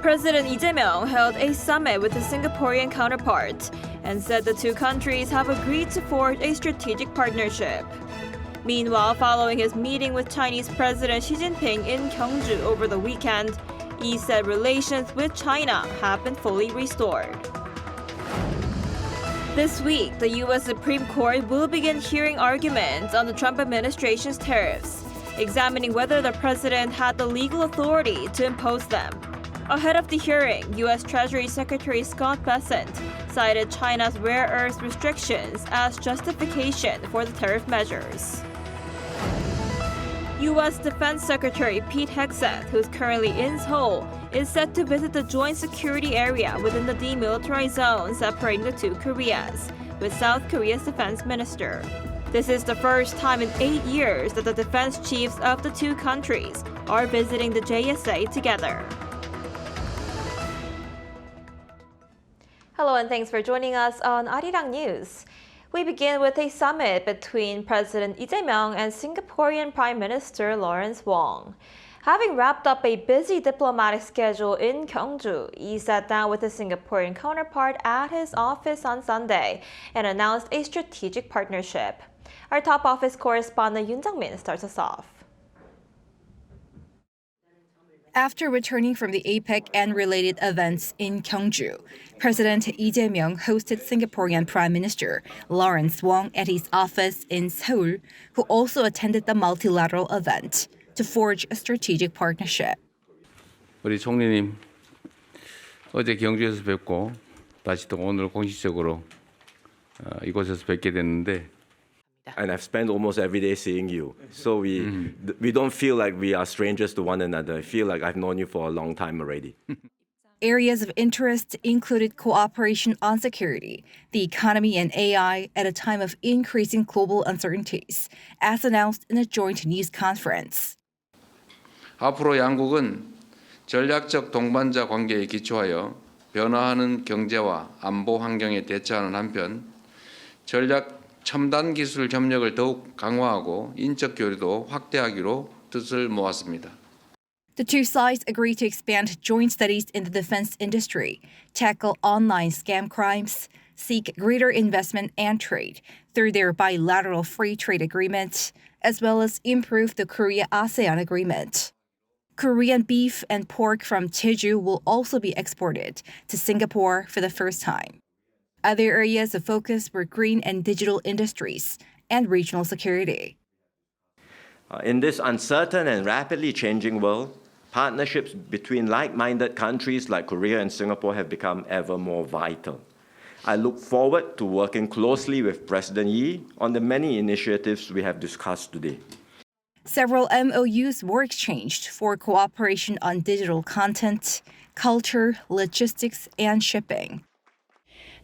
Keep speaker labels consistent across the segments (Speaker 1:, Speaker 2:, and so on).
Speaker 1: President Lee Jae-myung held a summit with his Singaporean counterpart and said the two countries have agreed to forge a strategic partnership. Meanwhile, following his meeting with Chinese President Xi Jinping in Gyeongju over the weekend, Lee said relations with China have been fully restored. This week, the U.S. Supreme Court will begin hearing arguments on the Trump administration's tariffs, examining whether the president had the legal authority to impose them. Ahead of the hearing, U.S. Treasury Secretary Scott Bessent cited China's rare earth restrictions as justification for the tariff measures. U.S. Defense Secretary Pete Hegseth, who's currently in Seoul, is set to visit the joint security area within the demilitarized zone separating the two Koreas, with South Korea's defense minister. This is the first time in 8 years that the defense chiefs of the two countries are visiting the JSA together. Hello and thanks for joining us on Arirang News. We begin with a summit between President Lee Jae-myung and Singaporean Prime Minister Lawrence Wong. Having wrapped up a busy diplomatic schedule in Gyeongju, Lee sat down with his Singaporean counterpart at his office on Sunday and announced a strategic partnership. Our top office correspondent Yoon Jung-min starts us off.
Speaker 2: After returning from the APEC and related events in Gyeongju, President Lee Jae-myung hosted Singaporean Prime Minister Lawrence Wong at his office in Seoul, who also attended the multilateral event to forge a strategic partnership.
Speaker 3: 우리 총리님, 어제 경주에서 뵙고 다시 또 오늘 공식적으로 이곳에서 뵙게 됐는데.
Speaker 4: And I've spent almost every day seeing you. So we don't feel like we are strangers to one another. I feel like I've known you for a long time already.
Speaker 2: Areas of interest included cooperation on security, the economy, and AI at a time of increasing global uncertainties, as announced in a joint news conference.
Speaker 3: 앞으로 양국은 전략적 동반자 관계에 기초하여 변화하는 경제와 안보 환경에 대처하는 한편 전략 첨단 기술 협력을 더욱 강화하고 인적 교류도 확대하기로 뜻을 모았습니다.
Speaker 2: The two sides agreed to expand joint studies in the defense industry, tackle online scam crimes, seek greater investment and trade through their bilateral free trade agreement, as well as improve the Korea-ASEAN agreement. Korean beef and pork from Jeju will also be exported to Singapore for the first time. Other areas of focus were green and digital industries and regional security.
Speaker 4: In this uncertain and rapidly changing world, partnerships between like-minded countries like Korea and Singapore have become ever more vital. I look forward to working closely with President Yi on the many initiatives we have discussed today.
Speaker 2: Several MOUs were exchanged for cooperation on digital content, culture, logistics, and shipping.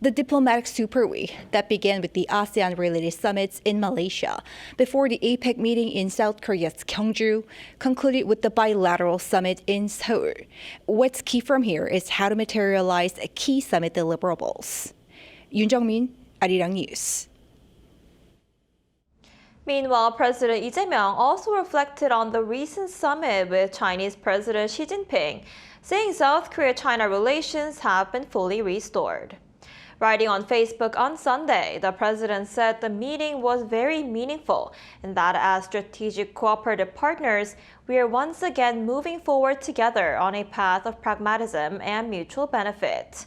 Speaker 2: The diplomatic super week that began with the ASEAN-related summits in Malaysia before the APEC meeting in South Korea's Gyeongju concluded with the bilateral summit in Seoul. What's key from here is how to materialize key summit deliverables. Yoon Jung-min, Arirang News.
Speaker 1: Meanwhile, President Lee Jae-myung also reflected on the recent summit with Chinese President Xi Jinping, saying South Korea-China relations have been fully restored. Writing on Facebook on Sunday, the president said the meeting was very meaningful and that as strategic cooperative partners, we are once again moving forward together on a path of pragmatism and mutual benefit.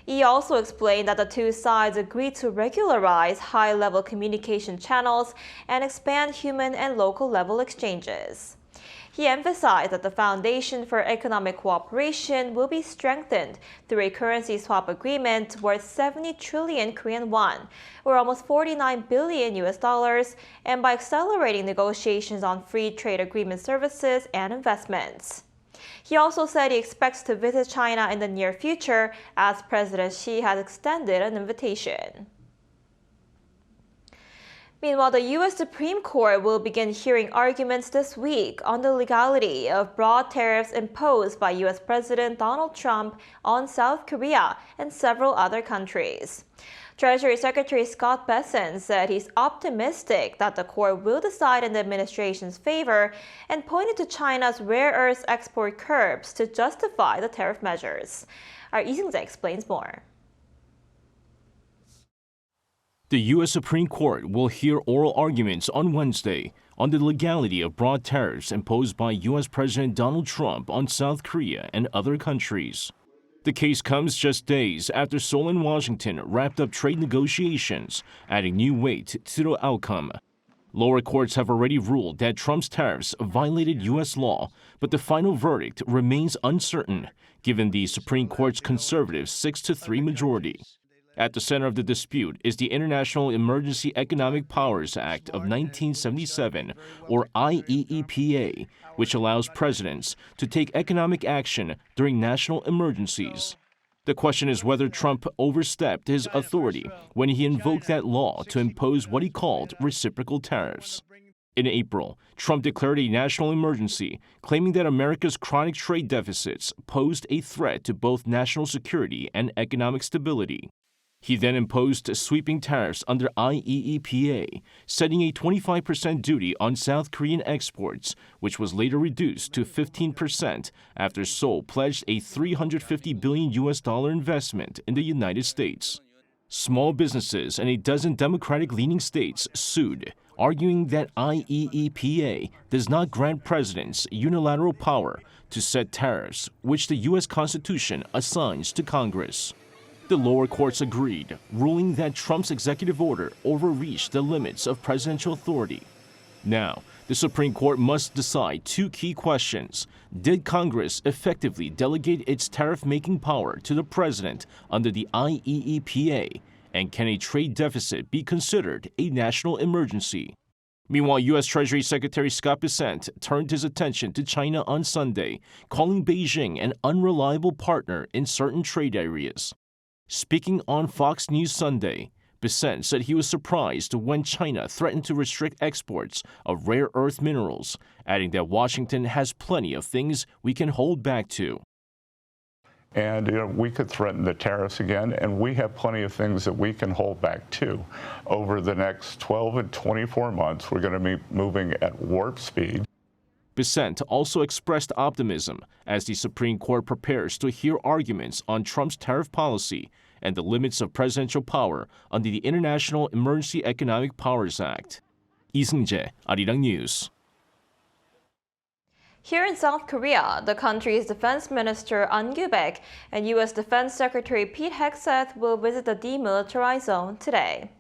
Speaker 1: He also explained that the two sides agreed to regularize high-level communication channels and expand human and local-level exchanges. He emphasized that the foundation for economic cooperation will be strengthened through a currency swap agreement worth 70 trillion Korean won, or almost 49 billion US dollars, and by accelerating negotiations on free trade agreement services and investments. He also said he expects to visit China in the near future as President Xi has extended an invitation. Meanwhile, the U.S. Supreme Court will begin hearing arguments this week on the legality of broad tariffs imposed by U.S. President Donald Trump on South Korea and several other countries. Treasury Secretary Scott Bessent said he's optimistic that the court will decide in the administration's favor and pointed to China's rare earths export curbs to justify the tariff measures. Our Lee Seung-jae explains more.
Speaker 5: The U.S. Supreme Court will hear oral arguments on Wednesday on the legality of broad tariffs imposed by U.S. President Donald Trump on South Korea and other countries. The case comes just days after Seoul and Washington wrapped up trade negotiations, adding new weight to the outcome. Lower courts have already ruled that Trump's tariffs violated U.S. law, but the final verdict remains uncertain, given the Supreme Court's conservative 6-3 majority. At the center of the dispute is the International Emergency Economic Powers Act of 1977, or IEEPA, which allows presidents to take economic action during national emergencies. The question is whether Trump overstepped his authority when he invoked that law to impose what he called reciprocal tariffs. In April, Trump declared a national emergency, claiming that America's chronic trade deficits posed a threat to both national security and economic stability. He then imposed sweeping tariffs under IEEPA, setting a 25% duty on South Korean exports, which was later reduced to 15% after Seoul pledged a $350 billion investment in the United States. Small businesses in a dozen Democratic-leaning states sued, arguing that IEEPA does not grant presidents unilateral power to set tariffs, which the U.S. Constitution assigns to Congress. The lower courts agreed, ruling that Trump's executive order overreached the limits of presidential authority. Now, the Supreme Court must decide two key questions. Did Congress effectively delegate its tariff-making power to the president under the IEEPA? And can a trade deficit be considered a national emergency? Meanwhile, U.S. Treasury Secretary Scott Bessent turned his attention to China on Sunday, calling Beijing an unreliable partner in certain trade areas. Speaking on Fox News Sunday, Bessent said he was surprised when China threatened to restrict exports of rare earth minerals, adding that Washington has plenty of things we can hold back to.
Speaker 6: And we could threaten the tariffs again, and we have plenty of things that we can hold back too. Over the next 12 and 24 months, we're going to be moving at warp speed.
Speaker 5: Bessent also expressed optimism as the Supreme Court prepares to hear arguments on Trump's tariff policy and the limits of presidential power under the International Emergency Economic Powers Act. Lee Seung-jae, Arirang News.
Speaker 1: Here in South Korea, the country's Defense Minister An Gyu-baek and U.S. Defense Secretary Pete Hegseth will visit the demilitarized zone today.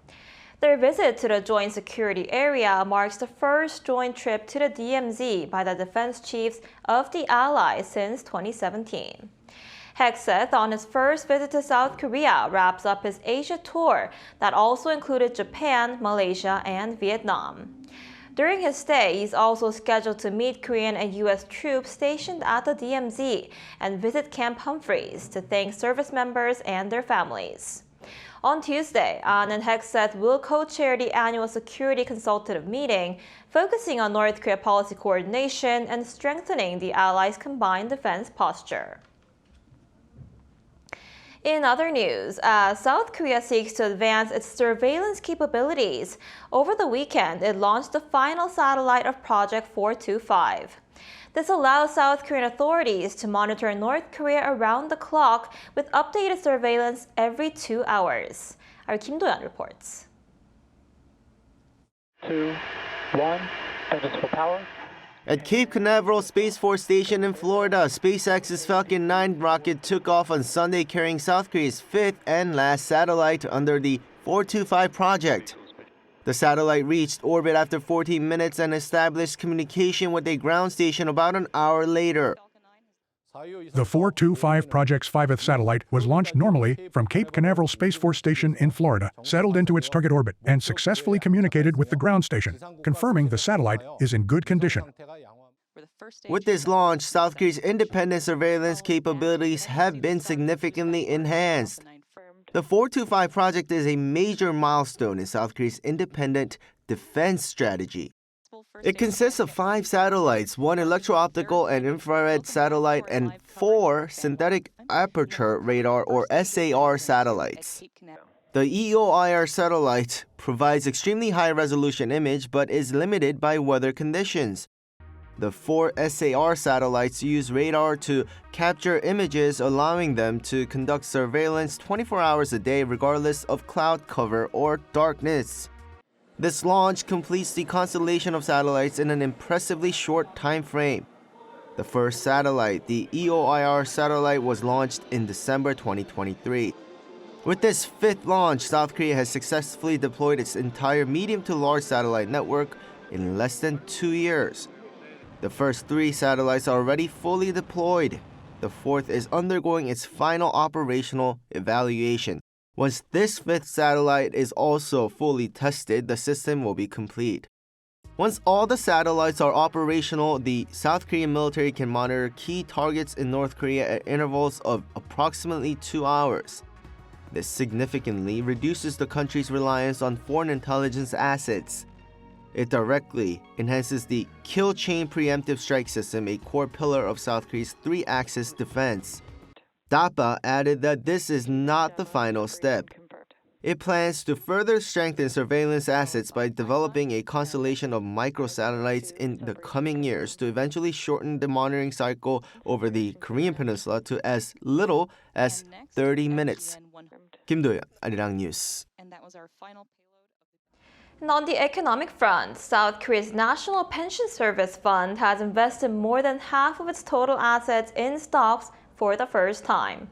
Speaker 1: Their visit to the Joint Security Area marks the first joint trip to the DMZ by the defense chiefs of the allies since 2017. Hegseth, on his first visit to South Korea, wraps up his Asia tour that also included Japan, Malaysia, and Vietnam. During his stay, he's also scheduled to meet Korean and U.S. troops stationed at the DMZ and visit Camp Humphreys to thank service members and their families. On Tuesday, An and Hegseth will co-chair the annual Security Consultative Meeting, focusing on North Korea policy coordination and strengthening the allies' combined defense posture. In other news, as South Korea seeks to advance its surveillance capabilities, over the weekend it launched the final satellite of Project 425. This allows South Korean authorities to monitor North Korea around the clock with updated surveillance every 2 hours. Our Kim Do-yeon reports.
Speaker 7: 2, 1, engines full power.
Speaker 8: At Cape Canaveral Space Force Station in Florida, SpaceX's Falcon 9 rocket took off on Sunday carrying South Korea's fifth and last satellite under the 425 project. The satellite reached orbit after 14 minutes and established communication with a ground station about an hour later.
Speaker 9: The 425 Project's 5th satellite was launched normally from Cape Canaveral Space Force Station in Florida, settled into its target orbit, and successfully communicated with the ground station, confirming the satellite is in good condition.
Speaker 8: With this launch, South Korea's independent surveillance capabilities have been significantly enhanced. The 425 project is a major milestone in South Korea's independent defense strategy. It consists of 5 satellites, 1 electro-optical and infrared satellite, and 4 synthetic aperture radar or SAR satellites. The EOIR satellite provides extremely high-resolution image but is limited by weather conditions. The 4 SAR satellites use radar to capture images, allowing them to conduct surveillance 24 hours a day regardless of cloud cover or darkness. This launch completes the constellation of satellites in an impressively short time frame. The first satellite, the EOIR satellite, was launched in December 2023. With this 5th launch, South Korea has successfully deployed its entire medium to large satellite network in less than 2 years. The first 3 satellites are already fully deployed. The 4th is undergoing its final operational evaluation. Once this 5th satellite is also fully tested, the system will be complete. Once all the satellites are operational, the South Korean military can monitor key targets in North Korea at intervals of approximately 2 hours. This significantly reduces the country's reliance on foreign intelligence assets. It directly enhances the kill chain preemptive strike system, a core pillar of South Korea's 3-axis defense. DAPA added that this is not the final step. It plans to further strengthen surveillance assets by developing a constellation of microsatellites in the coming years to eventually shorten the monitoring cycle over the Korean peninsula to as little as 30 minutes. Kim Do-yeon, Arirang News.
Speaker 1: And on the economic front, South Korea's National Pension Service Fund has invested more than half of its total assets in stocks for the first time.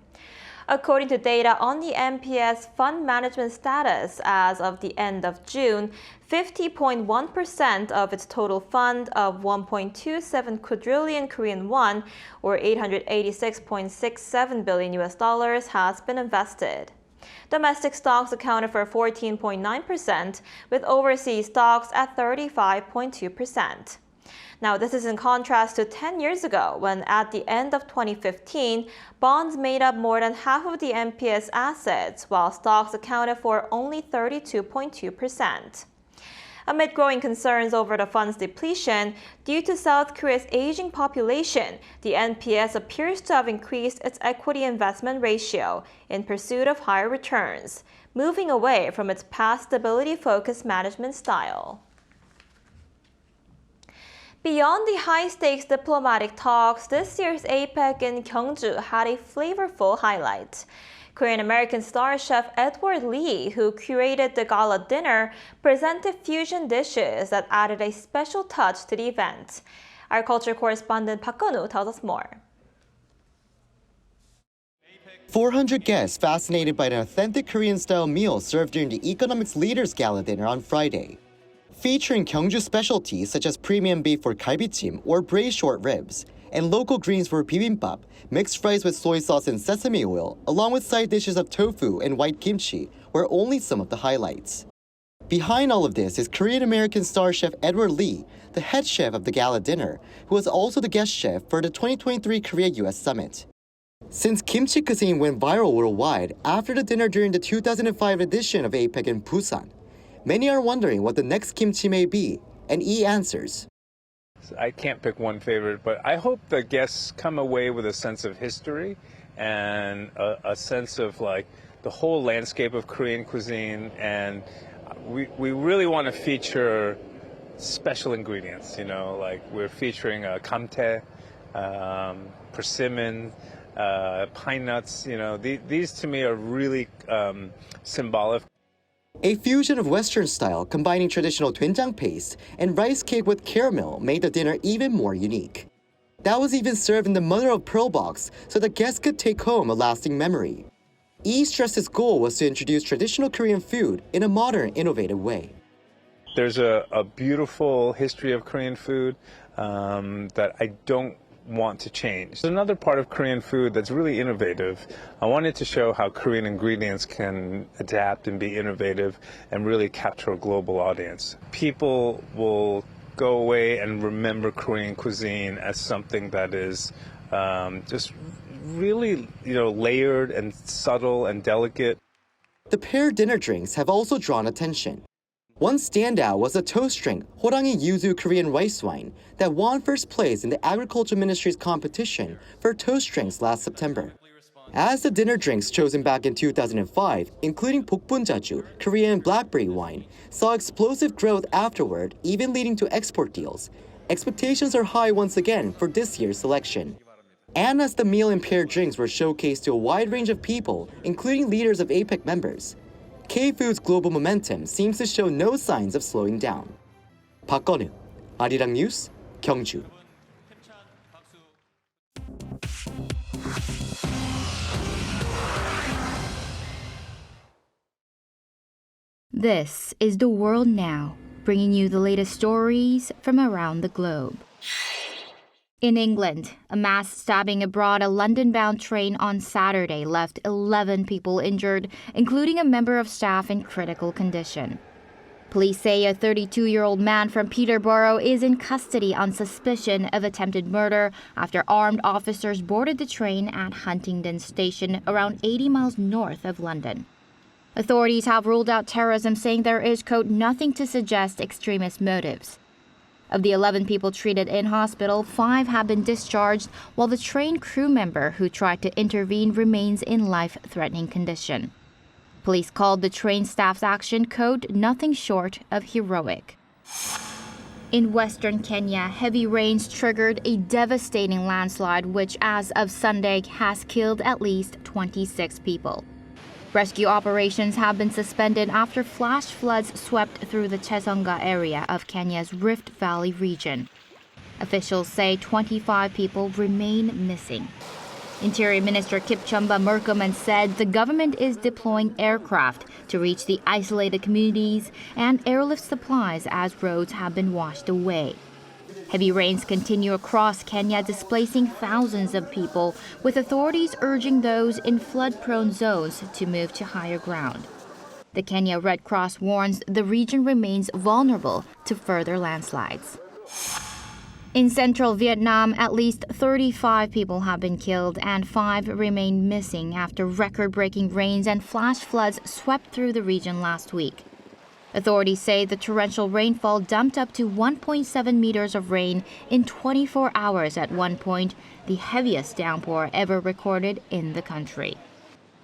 Speaker 1: According to data on the NPS Fund management status as of the end of June, 50.1% of its total fund of 1.27 quadrillion Korean won, or $886.67 billion has been invested. Domestic stocks accounted for 14.9%, with overseas stocks at 35.2%. Now, this is in contrast to 10 years ago, when at the end of 2015, bonds made up more than half of the NPS assets, while stocks accounted for only 32.2%. Amid growing concerns over the fund's depletion, due to South Korea's aging population, the NPS appears to have increased its equity investment ratio in pursuit of higher returns, moving away from its past stability-focused management style. Beyond the high-stakes diplomatic talks, this year's APEC in Gyeongju had a flavorful highlight. Korean-American star chef Edward Lee, who curated the Gala Dinner, presented fusion dishes that added a special touch to the event. Our culture correspondent Park Gun-woo tells us more.
Speaker 10: 400 guests fascinated by an authentic Korean-style meal served during the Economics Leaders Gala Dinner on Friday. Featuring Gyeongju specialties such as premium beef for galbichim or braised short ribs, and local greens for bibimbap, mixed fries with soy sauce and sesame oil, along with side dishes of tofu and white kimchi, were only some of the highlights. Behind all of this is Korean-American star chef Edward Lee, the head chef of the Gala Dinner, who was also the guest chef for the 2023 Korea-US Summit. Since kimchi cuisine went viral worldwide after the dinner during the 2005 edition of APEC in Busan, many are wondering what the next kimchi may be, and Lee answers.
Speaker 11: I can't pick one favorite, but I hope the guests come away with a sense of history and a sense of like the whole landscape of Korean cuisine. And we really want to feature special ingredients, you know, like we're featuring kamtae, persimmon, pine nuts, you know, these to me are really symbolic.
Speaker 10: A fusion of Western style combining traditional doenjang paste and rice cake with caramel made the dinner even more unique. That was even served in the mother-of-pearl box so the guests could take home a lasting memory. Lee stressed his goal was to introduce traditional Korean food in a modern, innovative way.
Speaker 11: There's a beautiful history of Korean food that I don't want to change. There's another part of Korean food that's really innovative. I wanted to show how Korean ingredients can adapt and be innovative and really capture a global audience. People will go away and remember Korean cuisine as something that is just really, you know, layered and subtle and delicate.
Speaker 10: The paired dinner drinks have also drawn attention. One standout was the toast drink, Horangi Yuzu Korean rice wine, that won first place in the Agriculture Ministry's competition for toast drinks last September. As the dinner drinks chosen back in 2005, including Bokbunjaju, Korean blackberry wine, saw explosive growth afterward, even leading to export deals, expectations are high once again for this year's selection. And as the meal and paired drinks were showcased to a wide range of people, including leaders of APEC members, K-Food's global momentum seems to show no signs of slowing down. 박건우, 아리랑 뉴스, 경주.
Speaker 12: This is The World Now, bringing you the latest stories from around the globe. In England, a mass stabbing aboard a London-bound train on Saturday left 11 people injured, including a member of staff in critical condition. Police say a 32-year-old man from Peterborough is in custody on suspicion of attempted murder after armed officers boarded the train at Huntingdon Station, around 80 miles north of London. Authorities have ruled out terrorism, saying there is, quote, nothing to suggest extremist motives. Of the 11 people treated in hospital, 5 have been discharged, while the train crew member who tried to intervene remains in life-threatening condition. Police called the train staff's action, quote, nothing short of heroic. In western Kenya, heavy rains triggered a devastating landslide, which as of Sunday has killed at least 26 people. Rescue operations have been suspended after flash floods swept through the Chesonga area of Kenya's Rift Valley region. Officials say 25 people remain missing. Interior Minister Kipchumba Murkomen said the government is deploying aircraft to reach the isolated communities and airlift supplies as roads have been washed away. Heavy rains continue across Kenya, displacing thousands of people, with authorities urging those in flood-prone zones to move to higher ground. The Kenya Red Cross warns the region remains vulnerable to further landslides. In central Vietnam, at least 35 people have been killed and 5 remain missing after record-breaking rains and flash floods swept through the region last week. Authorities say the torrential rainfall dumped up to 1.7 meters of rain in 24 hours at one point, the heaviest downpour ever recorded in the country.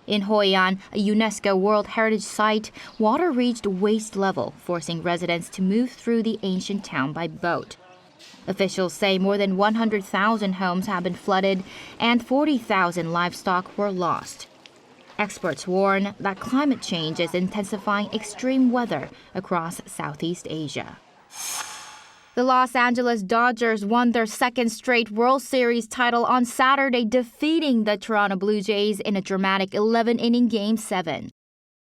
Speaker 12: In Hoi An, a UNESCO World Heritage Site, water reached waist level, forcing residents to move through the ancient town by boat. Officials say more than 100,000 homes have been flooded and 40,000 livestock were lost. Experts warn that climate change is intensifying extreme weather across Southeast Asia. The Los Angeles Dodgers won their second straight World Series title on Saturday, defeating the Toronto Blue Jays in a dramatic 11-inning Game 7.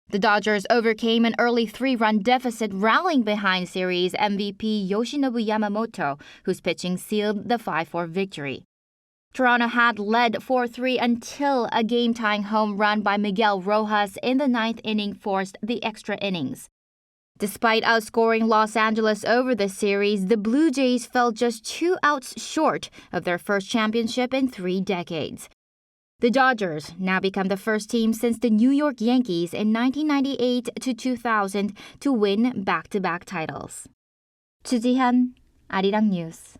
Speaker 12: The Dodgers overcame an early 3-run deficit, rallying behind series MVP Yoshinobu Yamamoto, whose pitching sealed the 5-4 victory. Toronto had led 4-3 until a game-tying home run by Miguel Rojas in the 9th inning forced the extra innings. Despite outscoring Los Angeles over the series, the Blue Jays fell just 2 outs short of their first championship in 3 decades. The Dodgers now become the first team since the New York Yankees in 1998 to 2000 to win back-to-back titles. 주지한, 아리랑 뉴스.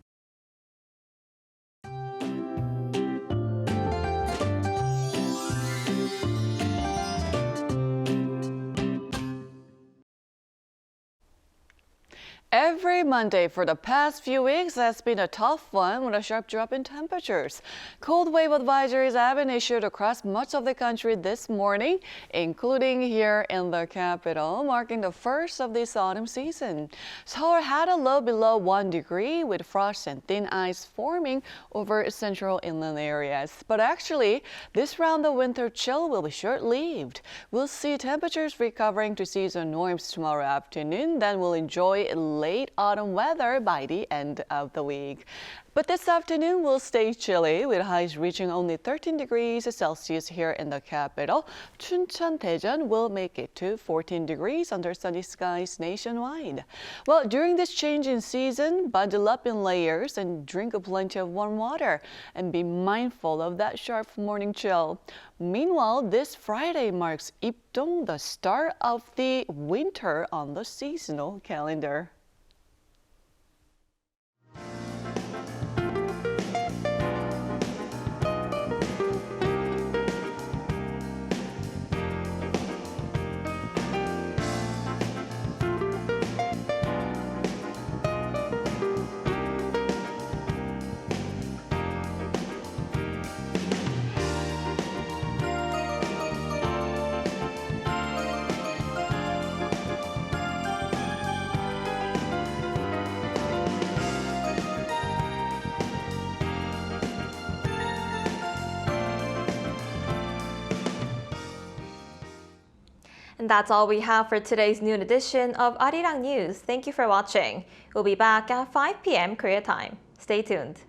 Speaker 13: Every Monday for the past few weeks has been a tough one with a sharp drop in temperatures. Cold wave advisories have been issued across much of the country this morning, including here in the capital, marking the first of this autumn season. Seoul had a low below 1 degree with frost and thin ice forming over central inland areas. But actually, this round of winter chill will be short-lived. We'll see temperatures recovering to season norms tomorrow afternoon, then we'll enjoy late autumn weather by the end of the week. But this afternoon will stay chilly, with highs reaching only 13 degrees Celsius here in the capital. Chuncheon, Daejeon will make it to 14 degrees under sunny skies nationwide. Well, during this change in season, bundle up in layers and drink plenty of warm water, and be mindful of that sharp morning chill. Meanwhile, this Friday marks Ipdong, the start of the winter on the seasonal calendar.
Speaker 1: And that's all we have for today's noon edition of Arirang News. Thank you for watching. We'll be back at 5 p.m. Korea time. Stay tuned.